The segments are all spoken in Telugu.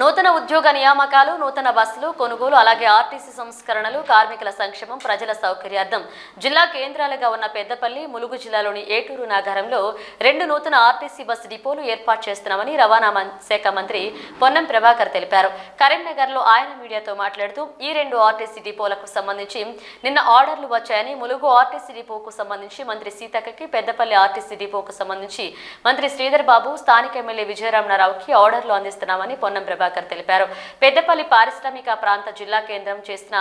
నూతన ఉద్యోగ నియామకాలు, నూతన బస్సులు కొనుగోలు, అలాగే ఆర్టీసీ సంస్కరణలు, కార్మికుల సంక్షేమం, ప్రజల సౌకర్యార్థం జిల్లా కేంద్రాలుగా ఉన్న పెద్దపల్లి, ములుగు జిల్లాలోని ఏటూరు నగరంలో 2 నూతన ఆర్టీసీ బస్సు డిపోలు ఏర్పాటు చేస్తున్నామని రవాణా శాఖ మంత్రి పొన్నం ప్రభాకర్ తెలిపారు. కరీంనగర్లో ఆయన మీడియాతో మాట్లాడుతూ ఈ 2 ఆర్టీసీ డిపోలకు సంబంధించి నిన్న ఆర్డర్లు వచ్చాయని, ములుగు ఆర్టీసీ డిపోకు సంబంధించి మంత్రి సీతక్కకి, పెద్దపల్లి ఆర్టీసీ డిపోకు సంబంధించి మంత్రి శ్రీధర్ బాబు, స్థానిక ఎమ్మెల్యే విజయరామరావుకి ఆర్డర్లు అందిస్తున్నామని పొన్నం ప్రభాకర్ తెలిపారు. పెద్దపల్లి పారిశ్రామిక ప్రాంత జిల్లా కేంద్రం చేసిన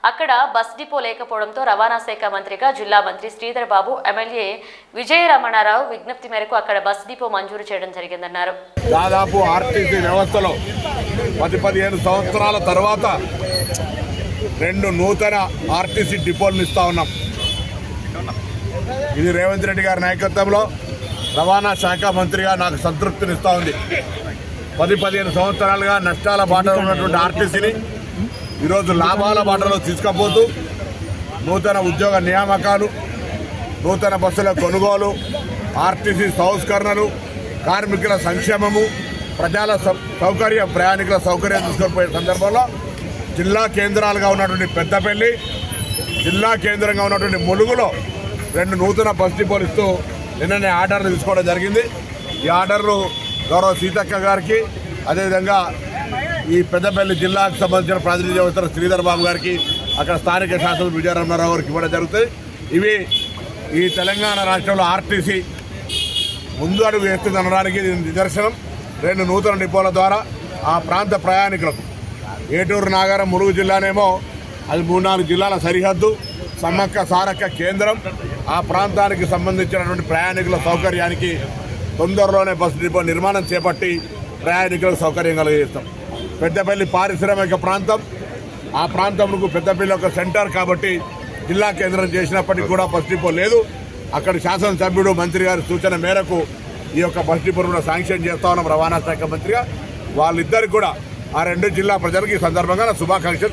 అక్కడ బస్ డిపో లేకపోవడంతో రవాణా శాఖ మంత్రిగా జిల్లా మంత్రి శ్రీధర్ బాబు, ఎమ్మెల్యే విజయరామరావు విజ్ఞప్తి మేరకు అక్కడ బస్ డిపో మంజూరు చేయడం జరిగిందన్నారు. దాదాపు ఆర్టీసీ వ్యవస్థలో 10-15 సంవత్సరాల తర్వాత 2 నూతన ఆర్టీసీ డిపోలను ఇస్తా ఉన్నాం. ఇది రేవంత్ రెడ్డి గారి నాయకత్వంలో రవాణా శాఖ మంత్రిగా నాకు సంతృప్తినిస్తా ఉంది. 10-15 సంవత్సరాలుగా నష్టాల బాటలో ఉన్నటువంటి ఆర్టీసీని ఈరోజు లాభాల బాటలో తీసుకుపోతూ నూతన ఉద్యోగ నియామకాలు, నూతన బస్సుల కొనుగోలు, ఆర్టీసీ సంస్కరణలు, కార్మికుల సంక్షేమము, ప్రజల సౌకర్యం, ప్రయాణికుల సౌకర్యం తీసుకొని సందర్భంలో జిల్లా కేంద్రాలుగా ఉన్నటువంటి పెద్దపల్లి, జిల్లా కేంద్రంగా ఉన్నటువంటి ములుగులో 2 నూతన బస్ డిపోలు ఇస్తూ నిన్ననే ఆర్డర్లు తీసుకోవడం జరిగింది. ఈ ఆర్డర్లు గౌరవ సీతక్క గారికి, అదేవిధంగా ఈ పెద్దపల్లి జిల్లాకు సంబంధించిన ప్రాతినిధ్యం వహిస్తున్న శ్రీధర్ బాబు గారికి, అక్కడ స్థానిక శాసనసభ్యులు విజయరామరావు గారికి ఇవ్వడం జరుగుతుంది. ఇవి ఈ తెలంగాణ రాష్ట్రంలో ఆర్టీసీ ముందు అడుగు వేస్తుందనడానికి నిదర్శనం. 2 నూతన డిపోల ద్వారా ఆ ప్రాంత ప్రయాణికులకు, ఏటూరు నగరం ములుగు జిల్లానేమో అది 3-4 జిల్లాల సరిహద్దు, సమ్మక్క సారక్క కేంద్రం. ఆ ప్రాంతానికి సంబంధించినటువంటి ప్రయాణికుల సౌకర్యానికి తొందరలోనే బస్సు డిపో నిర్మాణం చేపట్టి ప్రయాణికులకు సౌకర్యం కలిగిస్తాం. పెద్దపల్లి పారిశ్రామిక ప్రాంతం, ఆ ప్రాంతంకు పెద్దపల్లి ఒక సెంటర్ కాబట్టి జిల్లా కేంద్రం చేసినప్పటికీ కూడా బస్ డిపో లేదు. అక్కడ శాసనసభ్యుడు మంత్రి గారి సూచన మేరకు ఈ యొక్క బస్ డిపోను కూడా శాంక్షన్ చేస్తా ఉన్నాం రవాణా శాఖ మంత్రిగా. వాళ్ళిద్దరికి కూడా ఆ 2 జిల్లా ప్రజలకు ఈ సందర్భంగా శుభాకాంక్షలు.